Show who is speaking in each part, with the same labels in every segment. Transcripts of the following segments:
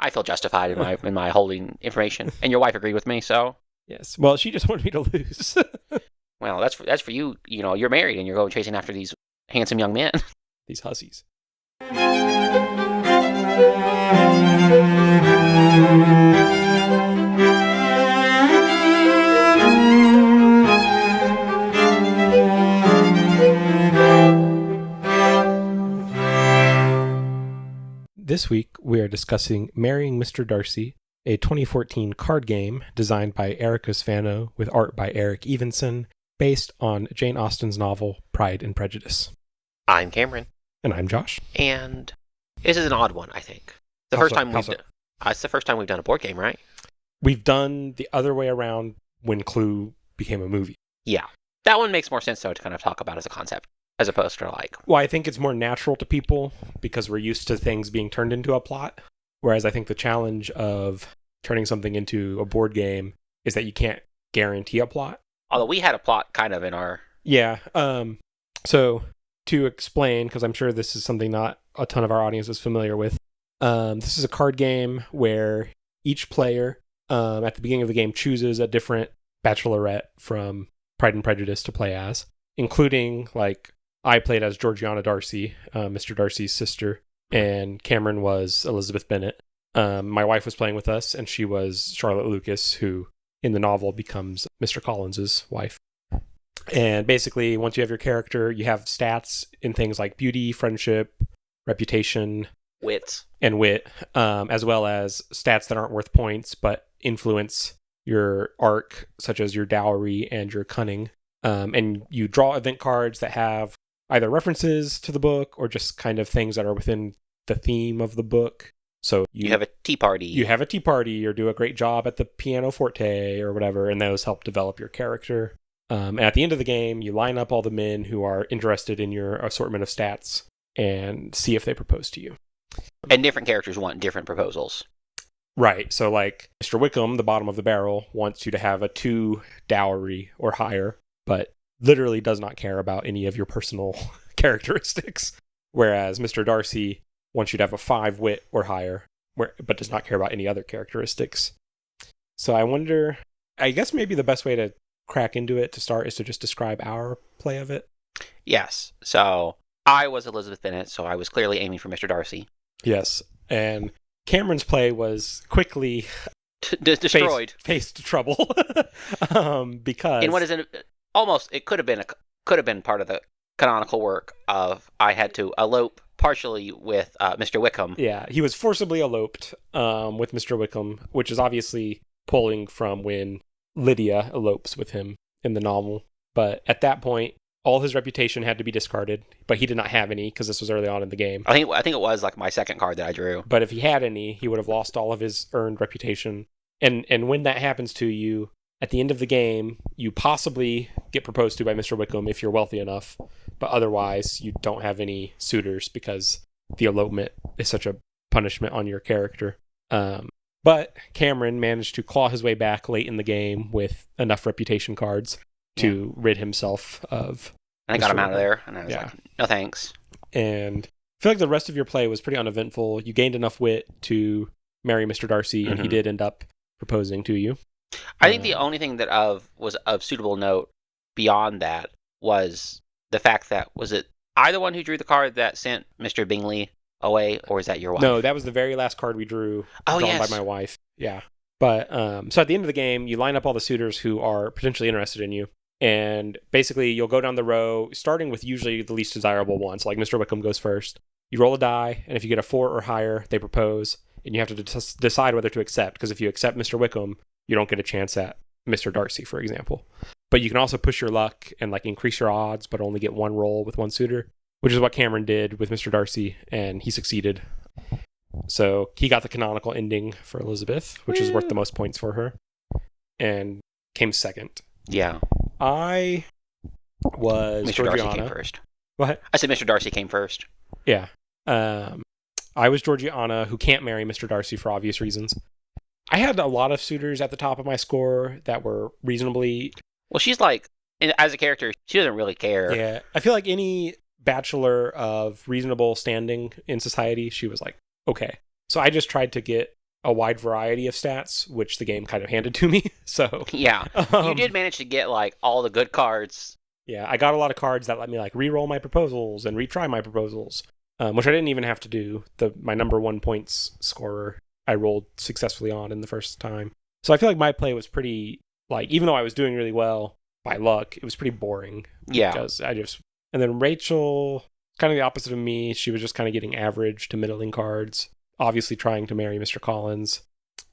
Speaker 1: I feel justified in my holding information, and your wife agreed with me, so.
Speaker 2: Yes. Well, she just wanted me to lose.
Speaker 1: Well, that's for you. You know, you're married and you're going chasing after these handsome young men.
Speaker 2: These hussies. This week, we are discussing Marrying Mr. Darcy, a 2014 card game designed by Erika Svanoe with art by Erik Evensen, based on Jane Austen's novel Pride and Prejudice.
Speaker 1: I'm Cameron.
Speaker 2: And I'm Josh.
Speaker 1: And this is an odd one, I think. It's the first time we've done a board game, right?
Speaker 2: We've done the other way around when Clue became a movie.
Speaker 1: Yeah. That one makes more sense, though, to kind of talk about as a concept, as opposed to like...
Speaker 2: Well, I think it's more natural to people because we're used to things being turned into a plot. Whereas I think the challenge of turning something into a board game is that you can't guarantee a plot.
Speaker 1: Although we had a plot kind of in our...
Speaker 2: Yeah. So to explain, because I'm sure this is something not a ton of our audience is familiar with, this is a card game where each player at the beginning of the game chooses a different bachelorette from Pride and Prejudice to play as, including, like, I played as Georgiana Darcy, Mr. Darcy's sister, and Cameron was Elizabeth Bennet. My wife was playing with us, and she was Charlotte Lucas, who in the novel becomes Mr. Collins's wife. And basically, once you have your character, you have stats in things like beauty, friendship, reputation,
Speaker 1: wit,
Speaker 2: as well as stats that aren't worth points, but influence your arc, such as your dowry and your cunning. And you draw event cards that have either references to the book or just kind of things that are within the theme of the book. So
Speaker 1: you have a tea party.
Speaker 2: You have a tea party or do a great job at the pianoforte or whatever, and those help develop your character. And at the end of the game, you line up all the men who are interested in your assortment of stats and see if they propose to you.
Speaker 1: And different characters want different proposals.
Speaker 2: Right. So like Mr. Wickham, the bottom of the barrel, wants you to have a 2 dowry or higher, but literally does not care about any of your personal characteristics. Whereas Mr. Darcy wants you to have a 5 wit or higher, but does not care about any other characteristics. So I wonder, I guess maybe the best way to crack into it to start is to just describe our play of it.
Speaker 1: Yes. So I was Elizabeth Bennet, so I was clearly aiming for Mr. Darcy.
Speaker 2: Yes. And Cameron's play was quickly
Speaker 1: destroyed.
Speaker 2: Faced trouble. Because
Speaker 1: in what is almost, it could have been part of the canonical work of I had to elope partially with Mr. Wickham.
Speaker 2: Yeah, he was forcibly eloped with Mr. Wickham, which is obviously pulling from when Lydia elopes with him in the novel. But at that point, all his reputation had to be discarded, but he did not have any because this was early on in the game.
Speaker 1: I think it was like my second card that I drew.
Speaker 2: But if he had any, he would have lost all of his earned reputation. And when that happens to you, at the end of the game, you possibly get proposed to by Mr. Wickham if you're wealthy enough, but otherwise you don't have any suitors because the elopement is such a punishment on your character. But Cameron managed to claw his way back late in the game with enough reputation cards to rid himself of...
Speaker 1: And I got him out of there, and I was like, no thanks.
Speaker 2: And I feel like the rest of your play was pretty uneventful. You gained enough wit to marry Mr. Darcy, and he did end up proposing to you.
Speaker 1: I think the only thing that was of suitable note beyond that was the fact that, was it I the one who drew the card that sent Mr. Bingley away, or is that your wife?
Speaker 2: No, that was the very last card we drew, drawn by my wife. Yeah. But, so at the end of the game, you line up all the suitors who are potentially interested in you, and basically you'll go down the row, starting with usually the least desirable ones, like Mr. Wickham goes first. You roll a die, and if you get a 4 or higher, they propose, and you have to decide whether to accept, because if you accept Mr. Wickham, you don't get a chance at Mr. Darcy, for example. But you can also push your luck and like increase your odds, but only get one roll with one suitor, which is what Cameron did with Mr. Darcy, and he succeeded. So he got the canonical ending for Elizabeth, which is worth the most points for her, and came second.
Speaker 1: Yeah.
Speaker 2: I was
Speaker 1: Mr.
Speaker 2: Georgiana.
Speaker 1: Darcy came first.
Speaker 2: What?
Speaker 1: I said Mr. Darcy came first.
Speaker 2: Yeah. I was Georgiana, who can't marry Mr. Darcy for obvious reasons. I had a lot of suitors at the top of my score that were reasonably...
Speaker 1: Well, she's like, as a character, she doesn't really care.
Speaker 2: Yeah. I feel like any bachelor of reasonable standing in society, she was like, okay. So I just tried to get a wide variety of stats, which the game kind of handed to me. So
Speaker 1: yeah, you did manage to get like all the good cards.
Speaker 2: Yeah, I got a lot of cards that let me like re-roll my proposals and retry my proposals, which I didn't even have to do. My number 1 points scorer I rolled successfully on in the first time. So I feel like my play was pretty, like, even though I was doing really well by luck, it was pretty boring.
Speaker 1: Yeah.
Speaker 2: Because and then Rachel, kind of the opposite of me. She was just kind of getting average to middling cards, obviously trying to marry Mr. Collins.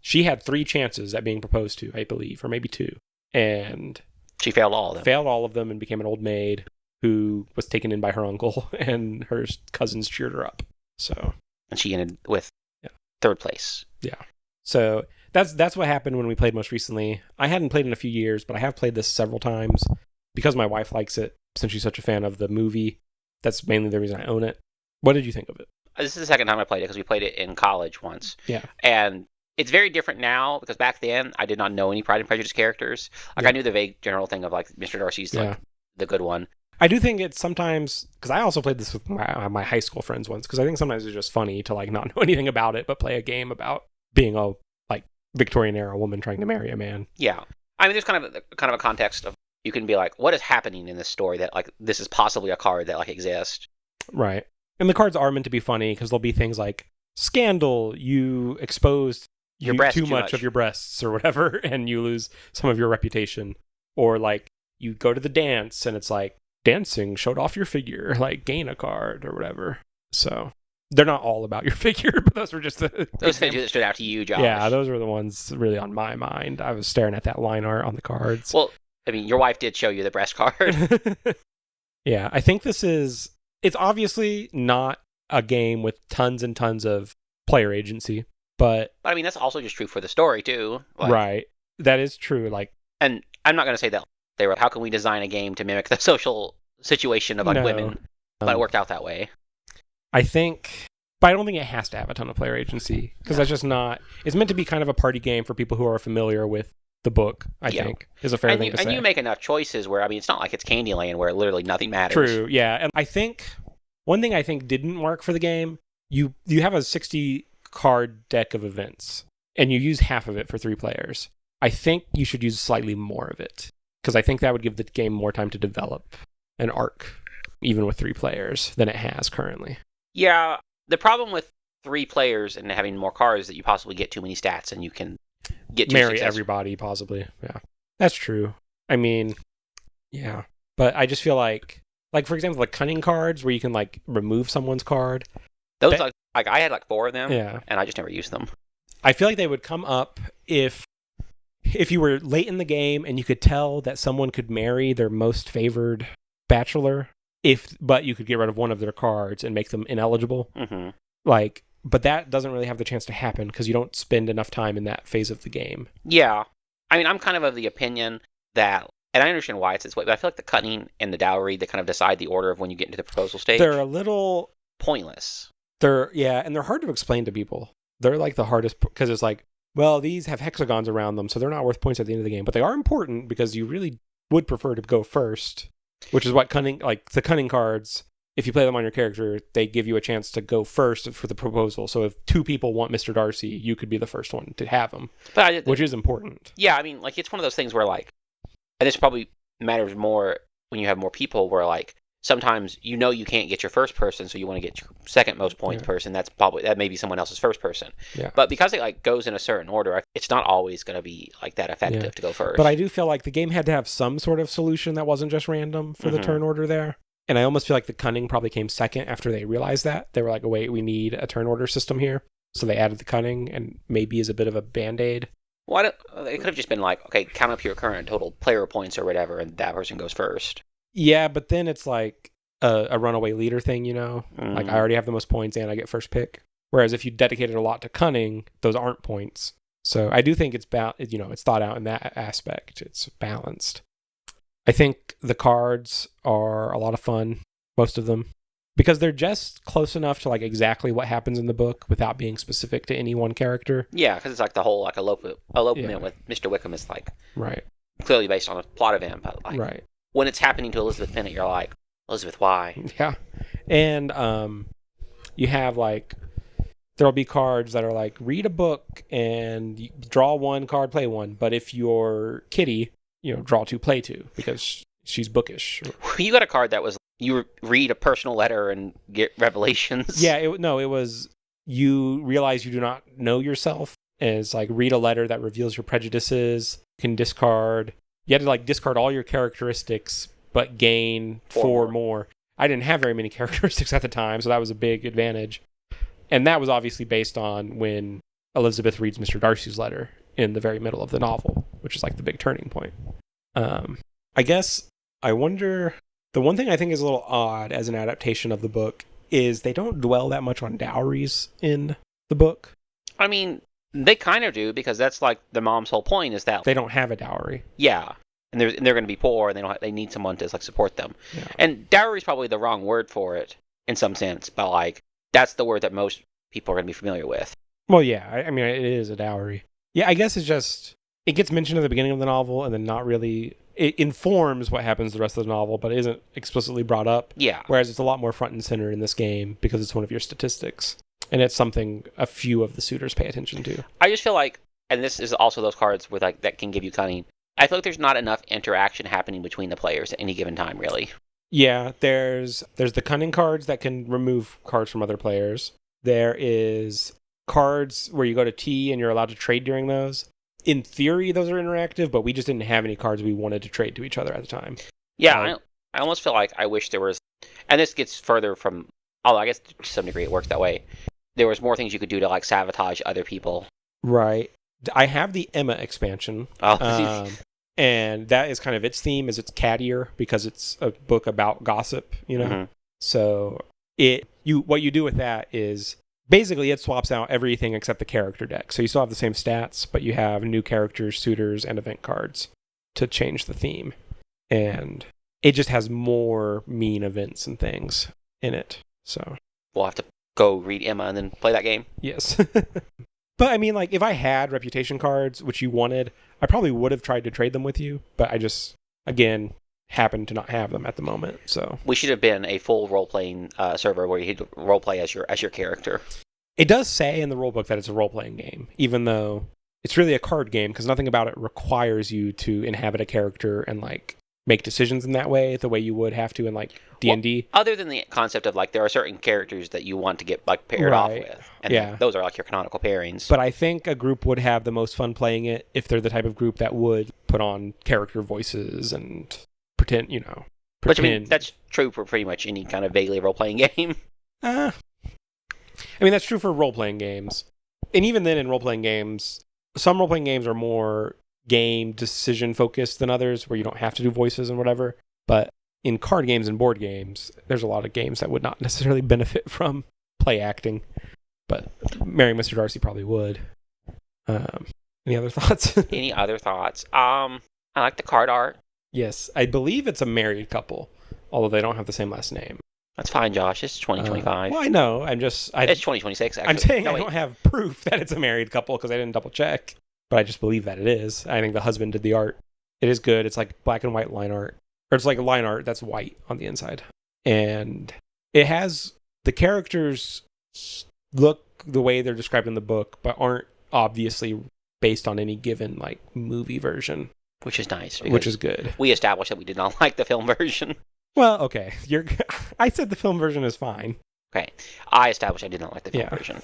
Speaker 2: She had 3 chances at being proposed to, I believe, or maybe 2. And
Speaker 1: she failed all of them.
Speaker 2: Failed all of them and became an old maid who was taken in by her uncle, and her cousins cheered her up. So,
Speaker 1: and she ended with 3rd place.
Speaker 2: Yeah. So that's what happened when we played most recently. I hadn't played in a few years, but I have played this several times because my wife likes it, since she's such a fan of the movie. That's mainly the reason I own it. What did you think of it?
Speaker 1: This is the second time I played it, because we played it in college once.
Speaker 2: Yeah.
Speaker 1: And it's very different now, because back then I did not know any Pride and Prejudice characters. Like, I knew the vague general thing of like Mr. Darcy's like the good one.
Speaker 2: I do think it's sometimes, because I also played this with my high school friends once, because I think sometimes it's just funny to like not know anything about it, but play a game about being a like Victorian era woman trying to marry a man.
Speaker 1: Yeah, I mean, there's kind of a context of, you can be like, what is happening in this story that like this is possibly a card that like exists.
Speaker 2: Right, and the cards are meant to be funny, because there'll be things like scandal, you exposed
Speaker 1: your breast
Speaker 2: too much of your breasts or whatever, and you lose some of your reputation, or like you go to the dance and it's like, dancing showed off your figure, like gain a card or whatever. So they're not all about your figure, but those were just
Speaker 1: those things that stood out to you, Josh.
Speaker 2: Yeah, those were the ones really on my mind. I was staring at that line art on the cards.
Speaker 1: Well, I mean, your wife did show you the breast card.
Speaker 2: Yeah, I think it's obviously not a game with tons and tons of player agency, but
Speaker 1: I mean, that's also just true for the story too.
Speaker 2: Like, right, that is true. Like,
Speaker 1: and I'm not going to say that they were, how can we design a game to mimic the social situation of like women? But it worked out that way.
Speaker 2: I think, but I don't think it has to have a ton of player agency, because that's just not. It's meant to be kind of a party game for people who are familiar with the book. I think is a fair thing to say.
Speaker 1: And you make enough choices where, I mean, it's not like it's Candyland where literally nothing matters.
Speaker 2: True. Yeah, and I think one thing I think didn't work for the game. You have a 60 card deck of events, and you use half of it for 3 players. I think you should use slightly more of it, because I think that would give the game more time to develop an arc, even with 3 players, than it has currently.
Speaker 1: Yeah, the problem with 3 players and having more cards is that you possibly get too many stats, and you can get too
Speaker 2: marry everybody, possibly. Yeah, that's true. I mean, yeah, but I just feel like for example, like cunning cards, where you can like remove someone's card.
Speaker 1: Those like I had like 4 of them,
Speaker 2: yeah,
Speaker 1: and I just never used them.
Speaker 2: I feel like they would come up if you were late in the game and you could tell that someone could marry their most favored bachelor, but you could get rid of one of their cards and make them ineligible.
Speaker 1: Mm-hmm.
Speaker 2: Like, but that doesn't really have the chance to happen because you don't spend enough time in that phase of the game.
Speaker 1: Yeah. I mean, I'm kind of the opinion that, and I understand why it's this way, but I feel like the cunning and the dowry, they kind of decide the order of when you get into the proposal stage.
Speaker 2: They're a little
Speaker 1: pointless.
Speaker 2: And they're hard to explain to people. They're like the hardest, because it's like, well, these have hexagons around them, so they're not worth points at the end of the game, but they are important because you really would prefer to go first, which is what the cunning cards, if you play them on your character, they give you a chance to go first for the proposal. So if 2 people want Mr. Darcy, you could be the first one to have him, which is important.
Speaker 1: Yeah, I mean, like, it's one of those things where, like, and this probably matters more when you have more people, where, like, sometimes you can't get your first person, so you want to get your second most points person. That may be someone else's first person.
Speaker 2: Yeah.
Speaker 1: But because it like goes in a certain order, it's not always going to be like that effective to go first.
Speaker 2: But I do feel like the game had to have some sort of solution that wasn't just random for the turn order there. And I almost feel like the cunning probably came second after they realized that. They were like, oh, wait, we need a turn order system here. So they added the cunning, and maybe as a bit of a band-aid.
Speaker 1: Well, it could have just been like, okay, count up your current total player points or whatever, and that person goes first.
Speaker 2: Yeah, but then it's like a runaway leader thing, you know? Like, I already have the most points and I get first pick. Whereas if you dedicated a lot to cunning, those aren't points. So I do think it's thought out in that aspect. It's balanced. I think the cards are a lot of fun, most of them, because they're just close enough to like exactly what happens in the book without being specific to any one character.
Speaker 1: Yeah, because it's like the whole like elopement with Mr. Wickham is like clearly based on a plot event, but like when it's happening to Elizabeth Bennet, you're like, Elizabeth, why?
Speaker 2: Yeah, and you have like there'll be cards that are like, read a book and draw one card, play one. But if you're Kitty, draw two, play two, because she's bookish.
Speaker 1: You got a card that was, you read a personal letter and get revelations.
Speaker 2: Yeah, it was, you realize you do not know yourself. And it's like, read a letter that reveals your prejudices, can discard. You had to like discard all your characteristics, but gain four more. I didn't have very many characteristics at the time, so that was a big advantage. And that was obviously based on when Elizabeth reads Mr. Darcy's letter in the very middle of the novel, which is like the big turning point. I guess I wonder, the one thing I think is a little odd as an adaptation of the book is they don't dwell that much on dowries in the book.
Speaker 1: I mean, they kind of do, because that's like the mom's whole point, is that
Speaker 2: they don't have a dowry.
Speaker 1: Yeah. And they're going to be poor, and they need someone to like support them.
Speaker 2: Yeah.
Speaker 1: And dowry is probably the wrong word for it in some sense, but like that's the word that most people are going to be familiar with.
Speaker 2: Well, yeah, I mean, it is a dowry. Yeah, I guess it's just, it gets mentioned at the beginning of the novel, and then not really, it informs what happens the rest of the novel, but it isn't explicitly brought up.
Speaker 1: Yeah.
Speaker 2: Whereas it's a lot more front and center in this game, because it's one of your statistics. And it's something a few of the suitors pay attention to. I
Speaker 1: just feel like, and this is also those cards with like that can give you cunning, I feel like there's not enough interaction happening between the players at any given time, really.
Speaker 2: Yeah, there's the cunning cards that can remove cards from other players. There is cards where you go to T and you're allowed to trade during those. In theory, those are interactive, but we just didn't have any cards we wanted to trade to each other at the time.
Speaker 1: Yeah, I almost feel like I wish there was, and this gets further from, although I guess to some degree it works that way, there was more things you could do to like sabotage other people.
Speaker 2: Right. I have the Emma expansion.
Speaker 1: Oh.
Speaker 2: And that is kind of its theme, is it's cattier because it's a book about gossip,
Speaker 1: Mm-hmm.
Speaker 2: So what you do with that is basically it swaps out everything except the character deck. So you still have the same stats, but you have new characters, suitors, and event cards to change the theme. And it just has more mean events and things in it. So
Speaker 1: we'll have to go read Emma and then play that game.
Speaker 2: Yes. But I mean, like, if I had reputation cards, which you wanted, I probably would have tried to trade them with you, but I just, again, happen to not have them at the moment. So
Speaker 1: we should have been a full role-playing server where you could role-play as your character.
Speaker 2: It does say in the rulebook that it's a role-playing game, even though it's really a card game, because nothing about it requires you to inhabit a character and, like, make decisions in that way, the way you would have to in, like, D&D.
Speaker 1: Well, other than the concept of, like, there are certain characters that you want to get, like, paired off with. And those are, like, your canonical pairings.
Speaker 2: But I think a group would have the most fun playing it if they're the type of group that would put on character voices and pretend.
Speaker 1: Which, I mean, that's true for pretty much any kind of vaguely role-playing game.
Speaker 2: I mean, that's true for role-playing games. And even then, in role-playing games, some role-playing games are more game decision focused than others, where you don't have to do voices and whatever. But in card games and board games, there's a lot of games that would not necessarily benefit from play acting. But marrying Mr. Darcy probably would. Any other thoughts?
Speaker 1: Any other thoughts? I like the card art.
Speaker 2: Yes, I believe it's a married couple, although they don't have the same last name.
Speaker 1: That's fine, Josh. It's 2025.
Speaker 2: Well, I know. It's
Speaker 1: 2026, actually.
Speaker 2: I'm saying I don't have proof that it's a married couple because I didn't double check. But I just believe that it is. I think the husband did the art. It is good. It's like black and white line art. Or it's like a line art that's white on the inside. And it has, the characters look the way they're described in the book, but aren't obviously based on any given like movie version.
Speaker 1: Which is nice.
Speaker 2: Which is good.
Speaker 1: We established that we did not like the film version.
Speaker 2: Well, okay. I said the film version is fine.
Speaker 1: Okay. I established I did not like the film version.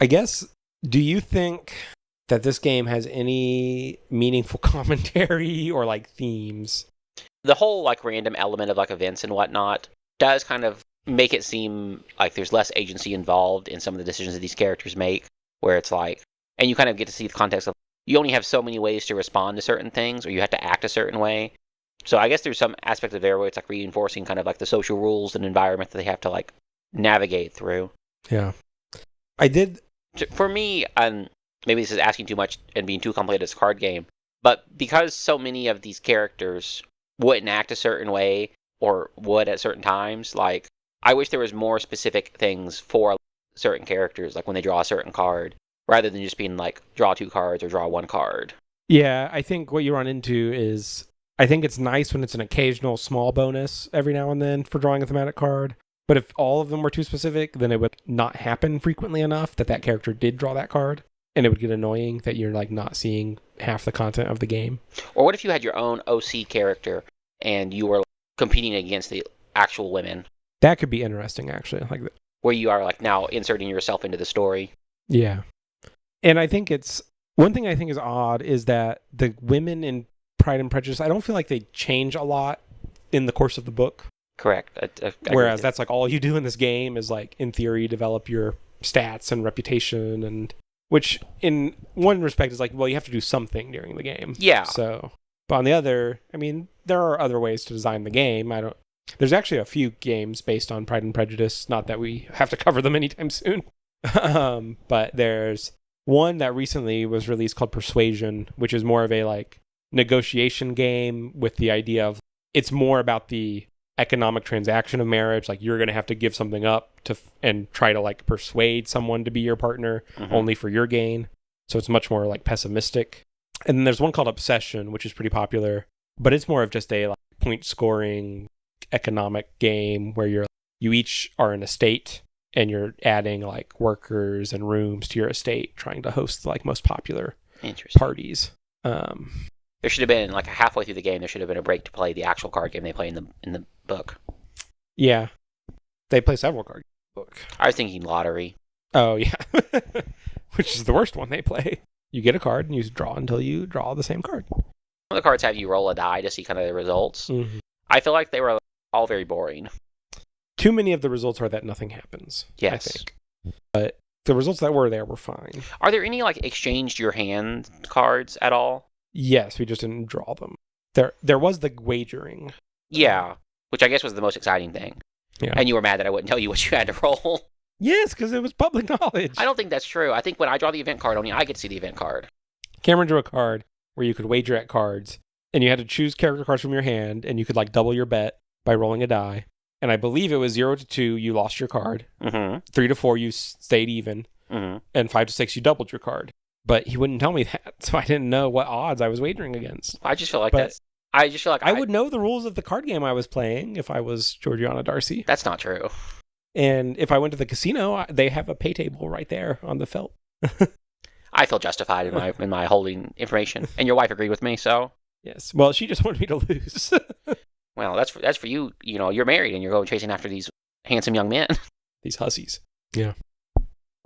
Speaker 2: I guess, do you think that this game has any meaningful commentary or like themes?
Speaker 1: The whole like random element of like events and whatnot does kind of make it seem like there's less agency involved in some of the decisions that these characters make, where it's like, and you kind of get to see the context of you only have so many ways to respond to certain things, or you have to act a certain way. So I guess there's some aspect of there where it's like reinforcing kind of like the social rules and environment that they have to like navigate through.
Speaker 2: Yeah. I did.
Speaker 1: For me, maybe this is asking too much and being too complicated as a card game, but because so many of these characters wouldn't act a certain way or would at certain times, like, I wish there was more specific things for certain characters, like when they draw a certain card, rather than just being like, draw 2 cards or draw 1 card.
Speaker 2: Yeah, I think what you run into is, I think it's nice when it's an occasional small bonus every now and then for drawing a thematic card, But if all of them were too specific, then it would not happen frequently enough that character did draw that card. And it would get annoying that you're like not seeing half the content of the game.
Speaker 1: Or what if you had your own OC character and you were competing against the actual women?
Speaker 2: That could be interesting, actually. Like
Speaker 1: where you are like now inserting yourself into the story.
Speaker 2: Yeah. And I think one thing I think is odd is that the women in Pride and Prejudice, I don't feel like they change a lot in the course of the book.
Speaker 1: Correct.
Speaker 2: Whereas that's like all you do in this game is like, in theory, develop your stats and reputation, and which in one respect is like, well, you have to do something during the game.
Speaker 1: Yeah.
Speaker 2: So, but on the other, I mean, there are other ways to design the game. There's actually a few games based on Pride and Prejudice, not that we have to cover them anytime soon. But there's one that recently was released called Persuasion, which is more of a like negotiation game with the idea of it's more about the economic transaction of marriage. Like you're going to have to give something up and try to like persuade someone to be your partner only for your gain. So it's much more like pessimistic. And then there's one called Obsession, which is pretty popular, but it's more of just a like point scoring economic game where you each are an estate and you're adding like workers and rooms to your estate, trying to host the like most popular parties.
Speaker 1: There should have been like halfway through the game. There should have been a break to play the actual card game they play in the book.
Speaker 2: Yeah, they play several card games in the book.
Speaker 1: I was thinking Lottery.
Speaker 2: Oh yeah, which is the worst one they play. You get a card and you draw until you draw the same card.
Speaker 1: Some of the cards have you roll a die to see kind of the results.
Speaker 2: Mm-hmm.
Speaker 1: I feel like they were all very boring.
Speaker 2: Too many of the results are that nothing happens.
Speaker 1: Yes.
Speaker 2: I think. But the results that were there were fine.
Speaker 1: Are there any like exchanged your hand cards at all?
Speaker 2: Yes, we just didn't draw them. There was the wagering.
Speaker 1: Yeah, which I guess was the most exciting thing.
Speaker 2: Yeah.
Speaker 1: And you were mad that I wouldn't tell you what you had to roll.
Speaker 2: Yes, because it was public knowledge.
Speaker 1: I don't think that's true. I think when I draw the event card, only I get to see the event card.
Speaker 2: Cameron drew a card where you could wager at cards, and you had to choose character cards from your hand, and you could like double your bet by rolling a die. And I believe it was 0 to 2, you lost your card. 3 to 4, you stayed even. And 5 to 6, you doubled your card. But he wouldn't tell me that, so I didn't know what odds I was wagering against.
Speaker 1: I just feel like I
Speaker 2: would know the rules of the card game I was playing if I was Georgiana Darcy.
Speaker 1: That's not true.
Speaker 2: And if I went to the casino, they have a pay table right there on the felt.
Speaker 1: I feel justified in my holding information, and your wife agreed with me, so
Speaker 2: yes. Well, she just wanted me to lose.
Speaker 1: Well, that's for you. You know, you're married and you're going chasing after these handsome young men.
Speaker 2: These hussies. Yeah.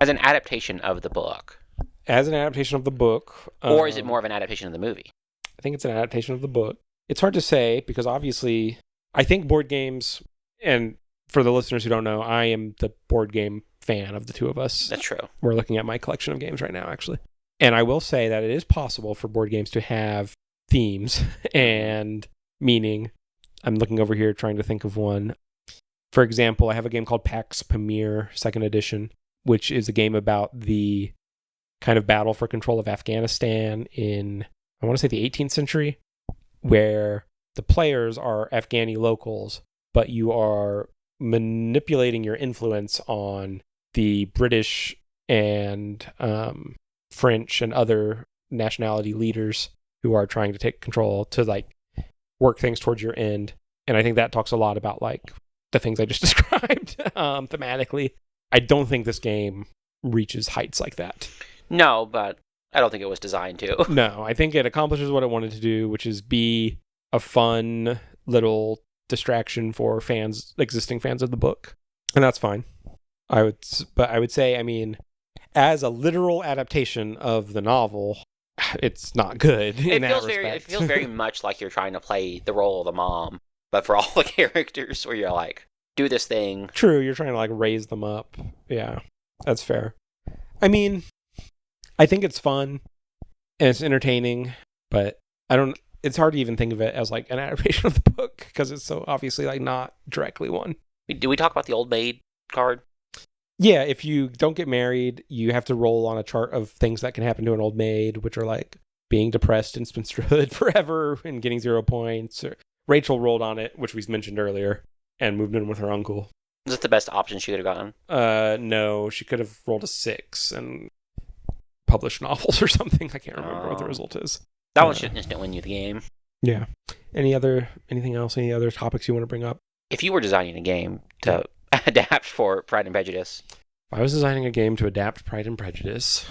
Speaker 1: As an adaptation of the book.
Speaker 2: As an adaptation of the book.
Speaker 1: Or is it more of an adaptation of the movie?
Speaker 2: I think it's an adaptation of the book. It's hard to say because obviously I think board games, and for the listeners who don't know, I am the board game fan of the two of us.
Speaker 1: That's true.
Speaker 2: We're looking at my collection of games right now, actually. And I will say that it is possible for board games to have themes and meaning. I'm looking over here trying to think of one. For example, I have a game called Pax Pamir 2nd edition, which is a game about the kind of battle for control of Afghanistan in, I want to say, the 18th century, where the players are Afghani locals, but you are manipulating your influence on the British and French and other nationality leaders who are trying to take control to like work things towards your end. And I think that talks a lot about like the things I just described thematically. I don't think this game reaches heights like that.
Speaker 1: No, but I don't think it was designed to.
Speaker 2: No, I think it accomplishes what it wanted to do, which is be a fun little distraction for existing fans of the book. And that's fine. But I would say, I mean, as a literal adaptation of the novel, it's not good in that respect.
Speaker 1: It feels very much like you're trying to play the role of the mom, but for all the characters, where you're like, do this thing.
Speaker 2: True, you're trying to like raise them up. Yeah, that's fair. I mean, I think it's fun and it's entertaining, but it's hard to even think of it as like an adaptation of the book because it's so obviously like not directly one.
Speaker 1: Do we talk about the Old Maid card?
Speaker 2: Yeah, if you don't get married, you have to roll on a chart of things that can happen to an old maid, which are like being depressed in spinsterhood forever and getting 0 points. Rachel rolled on it, which we mentioned earlier, and moved in with her uncle.
Speaker 1: Is it the best option she could have gotten?
Speaker 2: No, she could have rolled a 6 and published novels or something. I can't remember what the result is.
Speaker 1: That one shouldn't just win you the game.
Speaker 2: Yeah. Anything else? Any other topics you want to bring up?
Speaker 1: If you were designing a game to adapt for Pride and Prejudice?
Speaker 2: If I was designing a game to adapt Pride and Prejudice,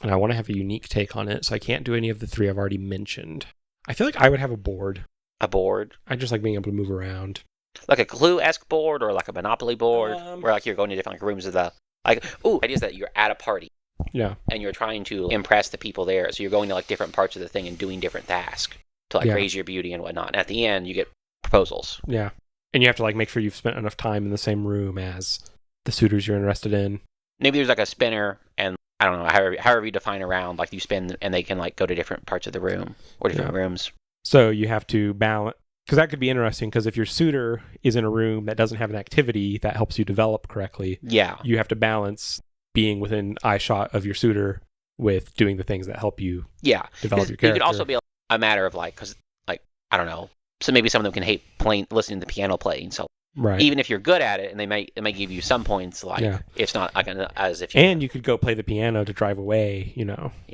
Speaker 2: and I want to have a unique take on it, so I can't do any of the 3 I've already mentioned, I feel like I would have a board.
Speaker 1: A board?
Speaker 2: I just like being able to move around.
Speaker 1: Like a Clue-esque board or like a Monopoly board? Where like you're going to different rooms of the... Like, ideas that you're at a party.
Speaker 2: Yeah.
Speaker 1: And you're trying to impress the people there. So you're going to like different parts of the thing and doing different tasks to like raise your beauty and whatnot. And at the end, you get proposals.
Speaker 2: Yeah. And you have to like make sure you've spent enough time in the same room as the suitors you're interested in.
Speaker 1: Maybe there's like a spinner, and I don't know, however you define a round, like you spin and they can like go to different parts of the room or different rooms.
Speaker 2: So you have to balance, because that could be interesting, because if your suitor is in a room that doesn't have an activity that helps you develop correctly, you have to balance being within eye shot of your suitor with doing the things that help you develop your character.
Speaker 1: It could also be a matter of like, because like, I don't know, so maybe some of them can hate listening to the piano playing, so even if you're good at it, and they may give you some points, like it's not like as if you...
Speaker 2: And you could go play the piano to drive away,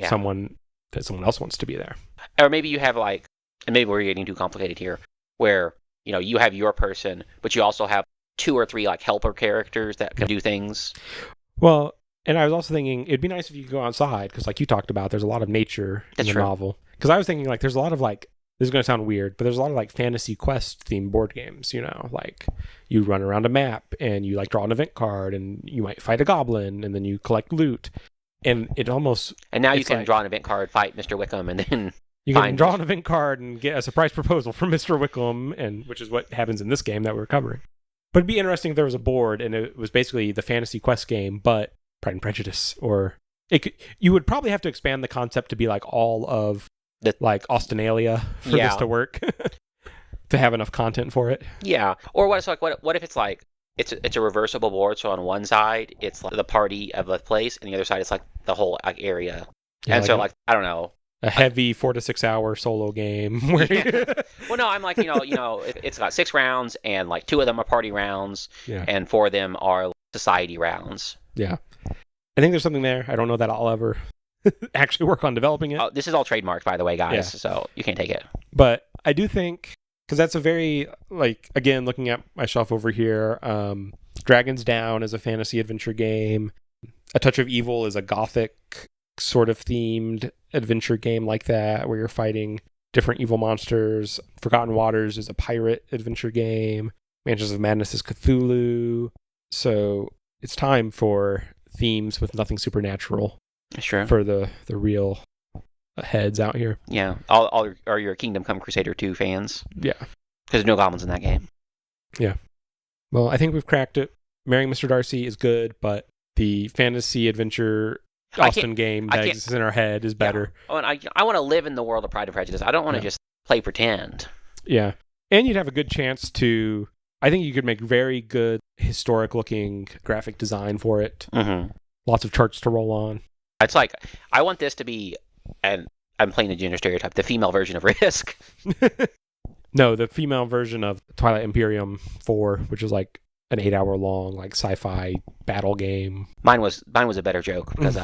Speaker 2: someone else wants to be there.
Speaker 1: Or maybe you have like, and maybe we're getting too complicated here, where, you have your person, but you also have 2 or 3 like helper characters that can do things.
Speaker 2: Well, and I was also thinking it'd be nice if you could go outside, because like you talked about, there's a lot of nature in the novel. Because I was thinking like there's a lot of like, this is going to sound weird, but there's a lot of like fantasy quest themed board games, like you run around a map and you like draw an event card and you might fight a goblin and then you collect loot. And it almost...
Speaker 1: And now you can draw an event card, fight Mr. Wickham, and then...
Speaker 2: You can draw an event card and get a surprise proposal from Mr. Wickham, which is what happens in this game that we're covering. But it'd be interesting if there was a board and it was basically the fantasy quest game, but Pride and Prejudice. Or you would probably have to expand the concept to be like all of like Austenalia for this to work, to have enough content for it. Yeah.
Speaker 1: Or what if it's like it's a reversible board, so on one side it's like the party of the place, and the other side it's like the whole like area. Yeah, and like I don't know.
Speaker 2: A heavy 4 to 6 hour solo game.
Speaker 1: Well, no, I'm like, it's got 6 rounds, and like 2 of them are party rounds, and 4 of them are society rounds.
Speaker 2: Yeah. I think there's something there. I don't know that I'll ever actually work on developing it.
Speaker 1: Oh, this is all trademarked, by the way, guys, so you can't take it.
Speaker 2: But I do think, because that's a very, like, again, looking at my shelf over here, Dragon's Down is a fantasy adventure game. A Touch of Evil is a gothic sort of themed adventure game like that, where you're fighting different evil monsters. Forgotten Waters is a pirate adventure game. Mansions of Madness is Cthulhu. So it's time for themes with nothing supernatural.
Speaker 1: Sure.
Speaker 2: For the real heads out here.
Speaker 1: Yeah. All are your Kingdom Come Crusader 2 fans.
Speaker 2: Yeah.
Speaker 1: Because there's no goblins in that game.
Speaker 2: Yeah. Well, I think we've cracked it. Marrying Mr. Darcy is good, but the fantasy adventure Austen game that exists in our head is better.
Speaker 1: Yeah. Oh, and I want to live in the world of Pride and Prejudice. I don't want to just play pretend.
Speaker 2: Yeah. And you'd have a good chance to... I think you could make very good historic-looking graphic design for it.
Speaker 1: Mm-hmm.
Speaker 2: Lots of charts to roll on.
Speaker 1: It's like, I want this to be, and I'm playing the gender stereotype, the female version of Risk.
Speaker 2: No, the female version of Twilight Imperium 4, which is like an 8-hour-long like sci-fi battle game.
Speaker 1: Mine was a better joke because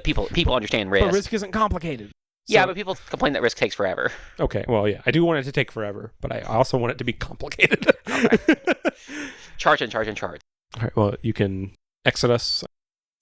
Speaker 1: people understand Risk.
Speaker 2: But Risk isn't complicated.
Speaker 1: Yeah, but people complain that Risk takes forever.
Speaker 2: Okay, well, yeah, I do want it to take forever, but I also want it to be complicated.
Speaker 1: Okay. Charge. All
Speaker 2: right, well, you can exit us.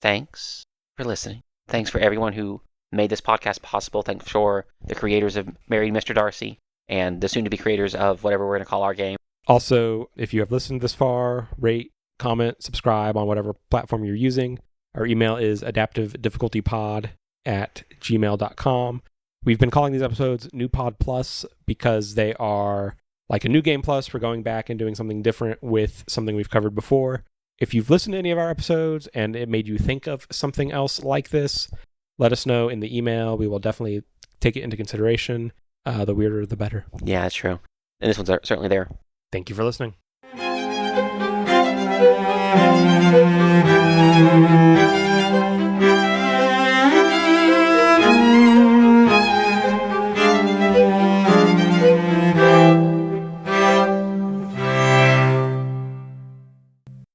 Speaker 1: Thanks for listening. Thanks for everyone who made this podcast possible. Thanks for the creators of Married Mr. Darcy and the soon-to-be creators of whatever we're going to call our game.
Speaker 2: Also, if you have listened this far, rate, comment, subscribe on whatever platform you're using. Our email is adaptiveDifficultyPod@gmail.com. We've been calling these episodes NewPodPlus because they are like a new game plus for going back and doing something different with something we've covered before. If you've listened to any of our episodes and it made you think of something else like this, let us know in the email. We will definitely take it into consideration. The weirder, the better.
Speaker 1: Yeah, that's true. And this one's certainly there.
Speaker 2: Thank you for listening.